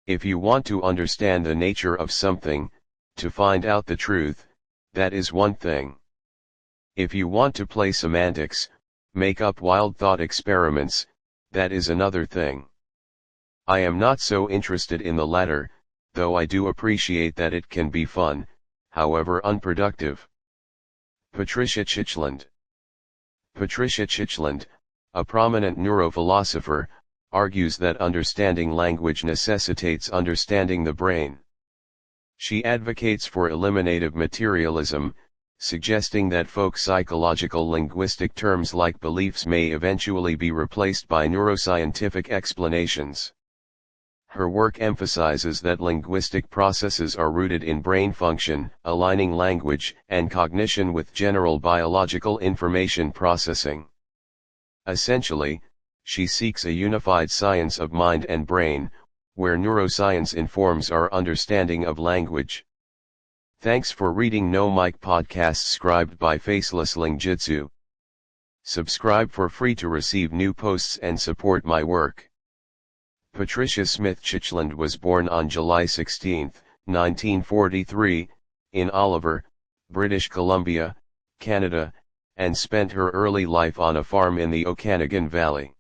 If you want to understand the nature of something, to find out the truth, that is one thing. If you want to play semantics, make up wild thought experiments, that is another thing. I am not so interested in the latter, though I do appreciate that it can be fun, however unproductive. Patricia Churchland. Patricia Churchland, a prominent neurophilosopher, argues that understanding language necessitates understanding the brain. She advocates for eliminative materialism, suggesting that folk psychological linguistic terms like beliefs may eventually be replaced by neuroscientific explanations. Her work emphasizes that linguistic processes are rooted in brain function, aligning language and cognition with general biological information processing. Essentially, she seeks a unified science of mind and brain, where neuroscience informs our understanding of language. Thanks for reading No Mic Podcast Scribed by Facelesslingjutsu. Subscribe for free to receive new posts and support my work. Patricia Smith Churchland was born on July 16, 1943, in Oliver, British Columbia, Canada, and spent her early life on a farm in the Okanagan Valley.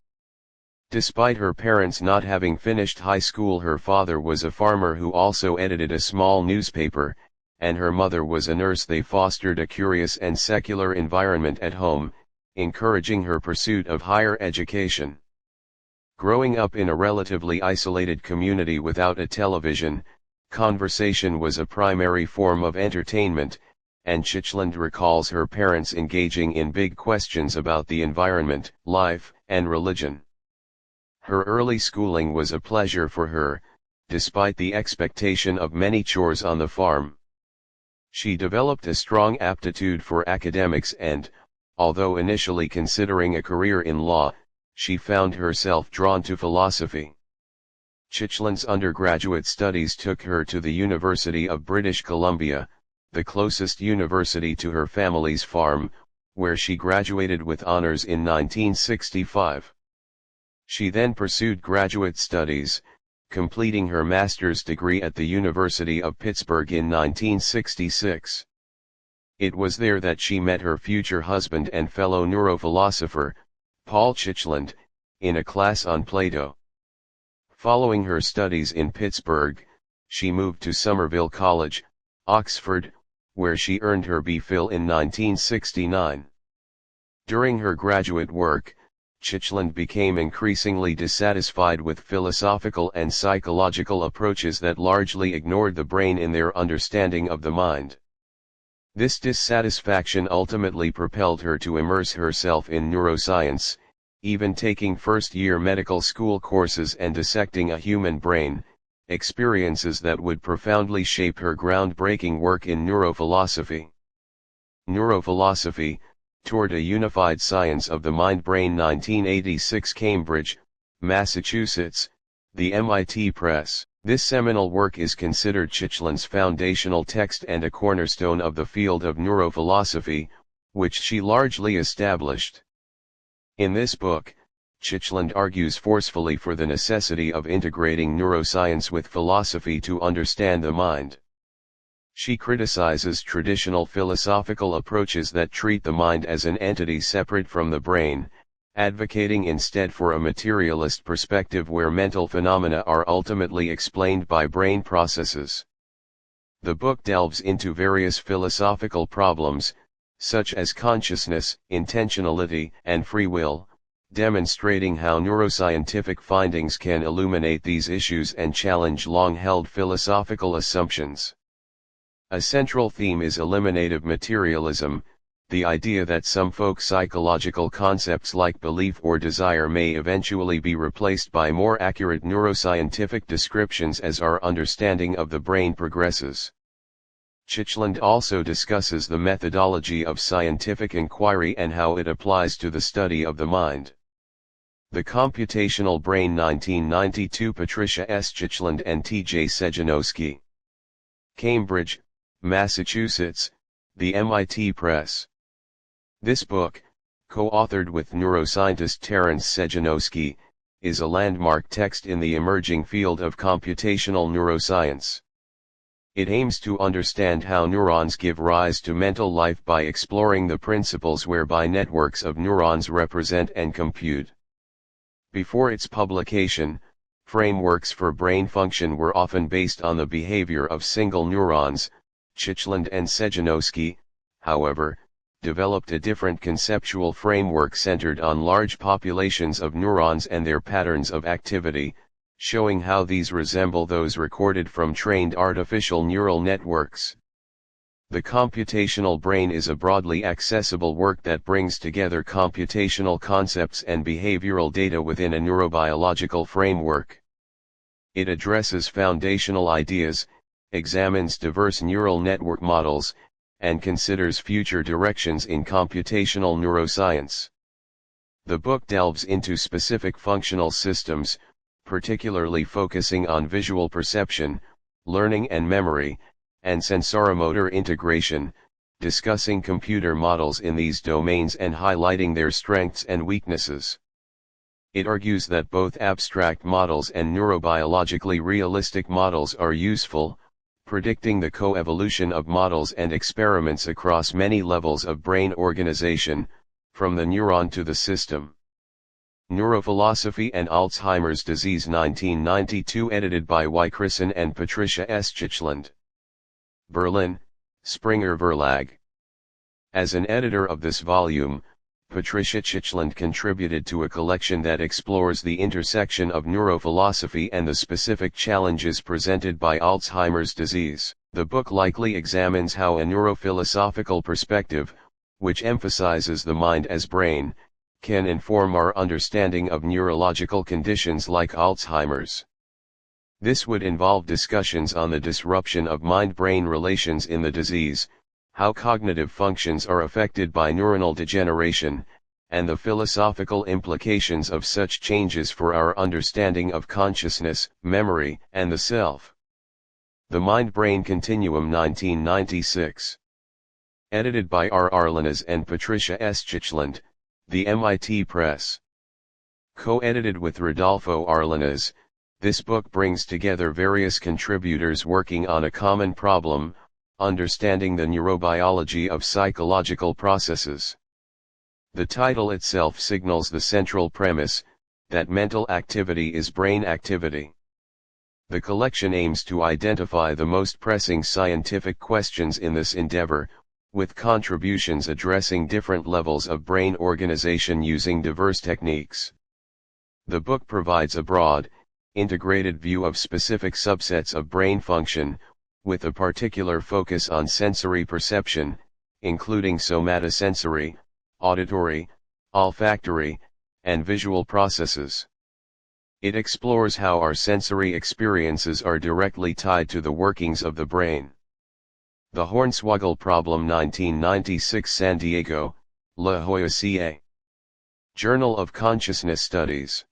Despite her parents not having finished high school, her father was a farmer who also edited a small newspaper, and her mother was a nurse. They fostered a curious and secular environment at home, encouraging her pursuit of higher education. Growing up in a relatively isolated community without a television, conversation was a primary form of entertainment, and Churchland recalls her parents engaging in big questions about the environment, life, and religion. Her early schooling was a pleasure for her, despite the expectation of many chores on the farm. She developed a strong aptitude for academics and, although initially considering a career in law, she found herself drawn to philosophy. Churchland's undergraduate studies took her to the University of British Columbia, the closest university to her family's farm, where she graduated with honors in 1965. She then pursued graduate studies, completing her master's degree at the University of Pittsburgh in 1966. It was there that she met her future husband and fellow neurophilosopher, Paul Churchland, in a class on Plato. Following her studies in Pittsburgh, she moved to Somerville College, Oxford, where she earned her B.Phil in 1969. During her graduate work, Churchland became increasingly dissatisfied with philosophical and psychological approaches that largely ignored the brain in their understanding of the mind. This dissatisfaction ultimately propelled her to immerse herself in neuroscience, even taking first-year medical school courses and dissecting a human brain, experiences that would profoundly shape her groundbreaking work in neurophilosophy. Neurophilosophy, Toward a Unified Science of the Mind-Brain, 1986, Cambridge, Massachusetts, the MIT Press. This seminal work is considered Churchland's foundational text and a cornerstone of the field of neurophilosophy, which she largely established. In this book, Churchland argues forcefully for the necessity of integrating neuroscience with philosophy to understand the mind. She criticizes traditional philosophical approaches that treat the mind as an entity separate from the brain, advocating instead for a materialist perspective where mental phenomena are ultimately explained by brain processes. The book delves into various philosophical problems, such as consciousness, intentionality, and free will, demonstrating how neuroscientific findings can illuminate these issues and challenge long-held philosophical assumptions. A central theme is eliminative materialism, the idea that some folk psychological concepts like belief or desire may eventually be replaced by more accurate neuroscientific descriptions as our understanding of the brain progresses. Churchland also discusses the methodology of scientific inquiry and how it applies to the study of the mind. The Computational Brain, 1992, Patricia S. Churchland and T.J. Sejanowski. Cambridge, Massachusetts, the MIT Press. This book, co-authored with neuroscientist Terence Sejanowski, is a landmark text in the emerging field of computational neuroscience. It aims to understand how neurons give rise to mental life by exploring the principles whereby networks of neurons represent and compute. Before its publication, frameworks for brain function were often based on the behavior of single neurons. Churchland and Sejanowski, however, developed a different conceptual framework centered on large populations of neurons and their patterns of activity, showing how these resemble those recorded from trained artificial neural networks. The computational brain is a broadly accessible work that brings together computational concepts and behavioral data within a neurobiological framework. It addresses foundational ideas, examines diverse neural network models, and considers future directions in computational neuroscience. The book delves into specific functional systems, particularly focusing on visual perception, learning and memory, and sensoromotor integration, discussing computer models in these domains and highlighting their strengths and weaknesses. It argues that both abstract models and neurobiologically realistic models are useful, predicting the coevolution of models and experiments across many levels of brain organization, from the neuron to the system. Neurophilosophy and Alzheimer's Disease 1992, edited by Churchland and Patricia S. Churchland. Berlin, Springer Verlag. As an editor of this volume, Patricia Churchland contributed to a collection that explores the intersection of neurophilosophy and the specific challenges presented by Alzheimer's disease. The book likely examines how a neurophilosophical perspective, which emphasizes the mind as brain, can inform our understanding of neurological conditions like Alzheimer's. This would involve discussions on the disruption of mind-brain relations in the disease, how cognitive functions are affected by neuronal degeneration, and the philosophical implications of such changes for our understanding of consciousness, memory, and the self. The Mind-Brain Continuum 1996. Edited by R. Arlanes and Patricia S. Churchland, The MIT Press. Co-edited with Rodolfo Arlanes, this book brings together various contributors working on a common problem, understanding the neurobiology of psychological processes. The title itself signals the central premise, that mental activity is brain activity. The collection aims to identify the most pressing scientific questions in this endeavor, with contributions addressing different levels of brain organization using diverse techniques. The book provides a broad, integrated view of specific subsets of brain function, with a particular focus on sensory perception, including somatosensory, auditory, olfactory, and visual processes. It explores how our sensory experiences are directly tied to the workings of the brain. The Hornswoggle Problem 1996, San Diego, La Jolla CA. Journal of Consciousness Studies.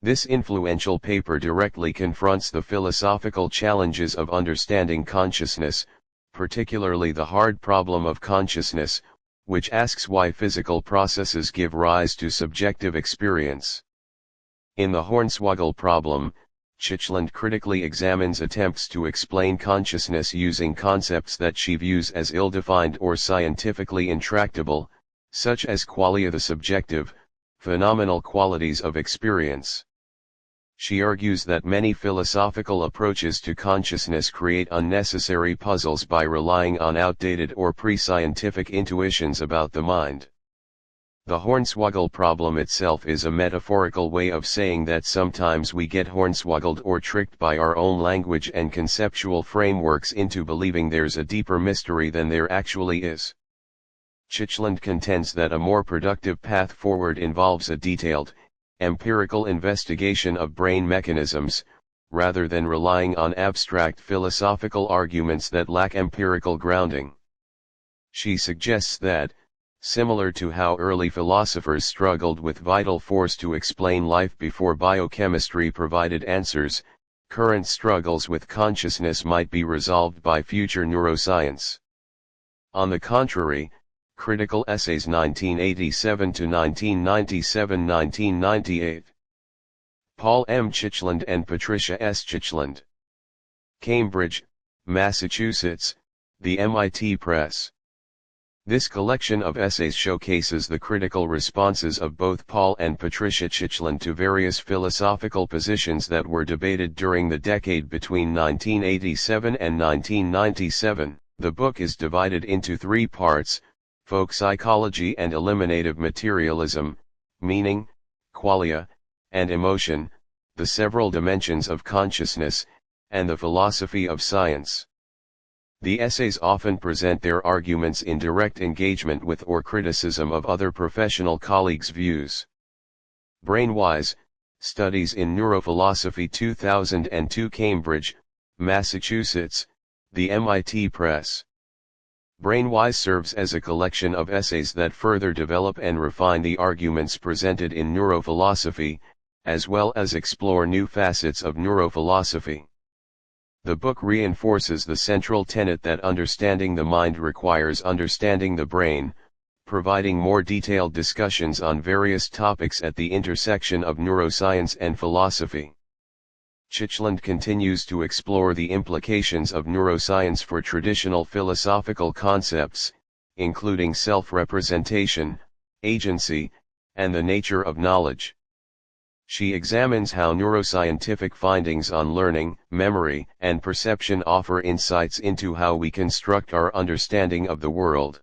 This influential paper directly confronts the philosophical challenges of understanding consciousness, particularly the hard problem of consciousness, which asks why physical processes give rise to subjective experience. In the Hornswoggle Problem, Churchland critically examines attempts to explain consciousness using concepts that she views as ill-defined or scientifically intractable, such as qualia, the subjective, phenomenal qualities of experience. She argues that many philosophical approaches to consciousness create unnecessary puzzles by relying on outdated or pre-scientific intuitions about the mind. The Hornswoggle problem itself is a metaphorical way of saying that sometimes we get hornswoggled or tricked by our own language and conceptual frameworks into believing there's a deeper mystery than there actually is. Churchland contends that a more productive path forward involves a detailed, empirical investigation of brain mechanisms, rather than relying on abstract philosophical arguments that lack empirical grounding. She suggests that, similar to how early philosophers struggled with vital force to explain life before biochemistry provided answers, current struggles with consciousness might be resolved by future neuroscience. On the contrary, Critical Essays 1987 to 1997-1998. Paul M. Churchland and Patricia S. Churchland. Cambridge, Massachusetts, the MIT Press. This collection of essays showcases the critical responses of both Paul and Patricia Churchland to various philosophical positions that were debated during the decade between 1987 and 1997. The book is divided into 3 parts: folk psychology and eliminative materialism, meaning, qualia, and emotion, the several dimensions of consciousness, and the philosophy of science. The essays often present their arguments in direct engagement with or criticism of other professional colleagues' views. Brainwise, Studies in Neurophilosophy 2002, Cambridge, Massachusetts, the MIT Press. Brainwise serves as a collection of essays that further develop and refine the arguments presented in neurophilosophy, as well as explore new facets of neurophilosophy. The book reinforces the central tenet that understanding the mind requires understanding the brain, providing more detailed discussions on various topics at the intersection of neuroscience and philosophy. Churchland continues to explore the implications of neuroscience for traditional philosophical concepts, including self-representation, agency, and the nature of knowledge. She examines how neuroscientific findings on learning, memory, and perception offer insights into how we construct our understanding of the world.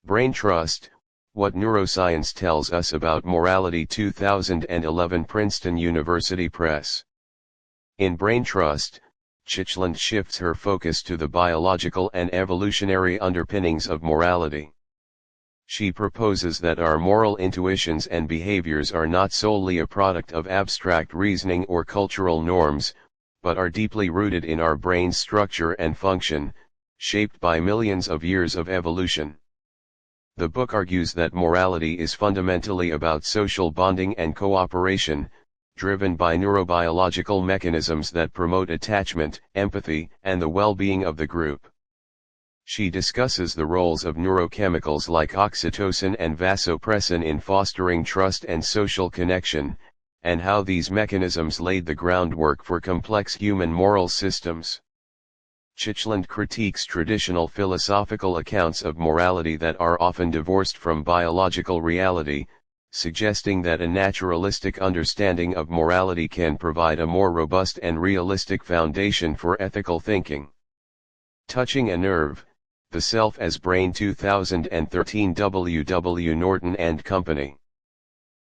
Brain Trust: What Neuroscience Tells Us About Morality, 2011, Princeton University Press. In Brain Trust, Churchland shifts her focus to the biological and evolutionary underpinnings of morality. She proposes that our moral intuitions and behaviors are not solely a product of abstract reasoning or cultural norms, but are deeply rooted in our brain's structure and function, shaped by millions of years of evolution. The book argues that morality is fundamentally about social bonding and cooperation, driven by neurobiological mechanisms that promote attachment, empathy, and the well-being of the group. She discusses the roles of neurochemicals like oxytocin and vasopressin in fostering trust and social connection, and how these mechanisms laid the groundwork for complex human moral systems. Churchland critiques traditional philosophical accounts of morality that are often divorced from biological reality, suggesting that a naturalistic understanding of morality can provide a more robust and realistic foundation for ethical thinking. Touching a Nerve: The Self as Brain, 2013, W. W. Norton and Company.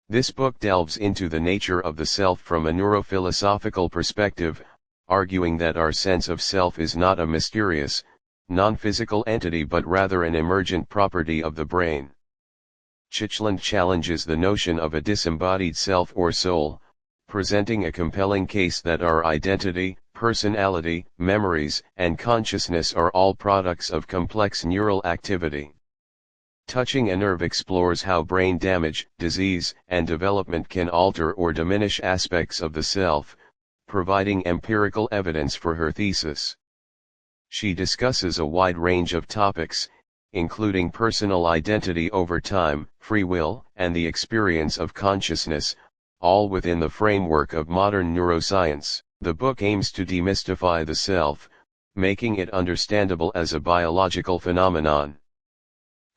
This book delves into the nature of the self from a neurophilosophical perspective, arguing that our sense of self is not a mysterious, non-physical entity but rather an emergent property of the brain. Churchland challenges the notion of a disembodied self or soul, presenting a compelling case that our identity, personality, memories, and consciousness are all products of complex neural activity. Touching a Nerve explores how brain damage, disease, and development can alter or diminish aspects of the self, providing empirical evidence for her thesis. She discusses a wide range of topics, including personal identity over time, free will, and the experience of consciousness, all within the framework of modern neuroscience. The book aims to demystify the self, making it understandable as a biological phenomenon.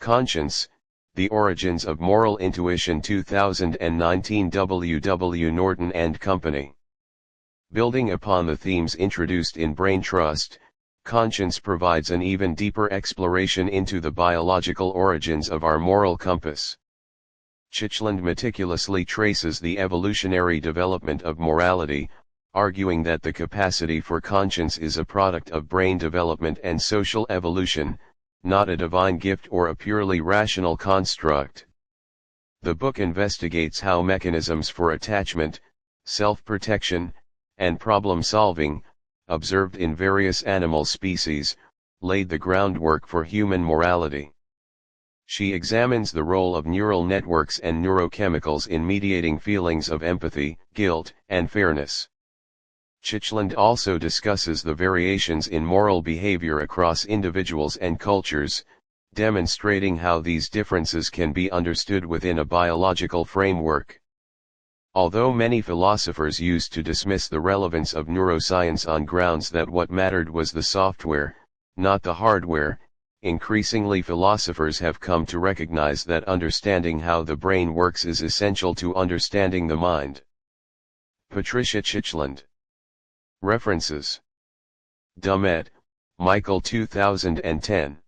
Conscience: The Origins of Moral Intuition, 2019, W. W. Norton and Company. Building upon the themes introduced in Brain Trust, Conscience provides an even deeper exploration into the biological origins of our moral compass. Churchland meticulously traces the evolutionary development of morality, arguing that the capacity for conscience is a product of brain development and social evolution, not a divine gift or a purely rational construct. The book investigates how mechanisms for attachment, self-protection, and problem-solving, observed in various animal species, laid the groundwork for human morality. She examines the role of neural networks and neurochemicals in mediating feelings of empathy, guilt, and fairness. Churchland also discusses the variations in moral behavior across individuals and cultures, demonstrating how these differences can be understood within a biological framework. Although many philosophers used to dismiss the relevance of neuroscience on grounds that what mattered was the software, not the hardware, increasingly philosophers have come to recognize that understanding how the brain works is essential to understanding the mind. Patricia Churchland. References: Dummett, Michael 2010.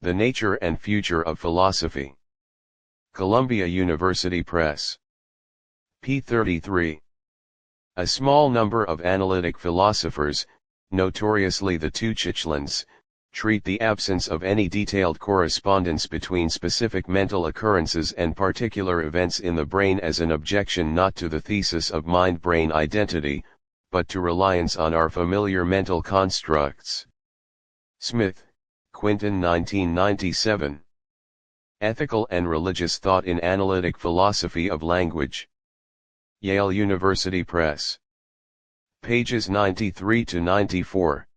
The Nature and Future of Philosophy. Columbia University Press. p. 33. A small number of analytic philosophers, notoriously the two Churchlands, treat the absence of any detailed correspondence between specific mental occurrences and particular events in the brain as an objection not to the thesis of mind-brain identity, but to reliance on our familiar mental constructs. Smith, Quinton 1997. Ethical and Religious Thought in Analytic Philosophy of Language. Yale University Press. Pages 93 to 94.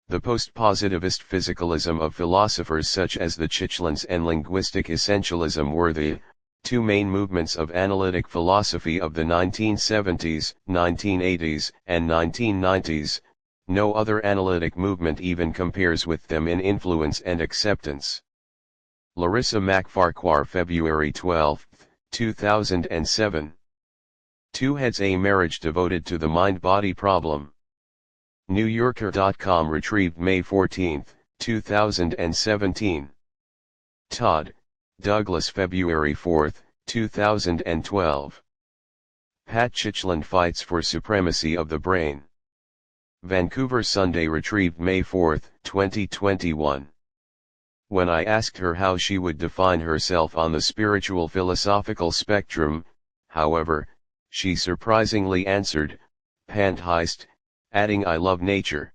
The postpositivist physicalism of philosophers such as the Churchlands and linguistic essentialism were the two main movements of analytic philosophy of the 1970s, 1980s, and 1990s. No other analytic movement even compares with them in influence and acceptance. Larissa MacFarquhar, February 12, 2007. Two Heads: A Marriage Devoted to the Mind-Body Problem. NewYorker.com, retrieved May 14, 2017. Todd, Douglas, February 4, 2012. Pat Churchland Fights for Supremacy of the Brain. Vancouver Sunday, retrieved May 4, 2021. When I asked her how she would define herself on the spiritual philosophical spectrum, however, she surprisingly answered, pantheist, adding, I love nature.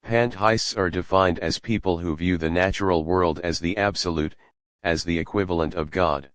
Pantheists are defined as people who view the natural world as the absolute, as the equivalent of God.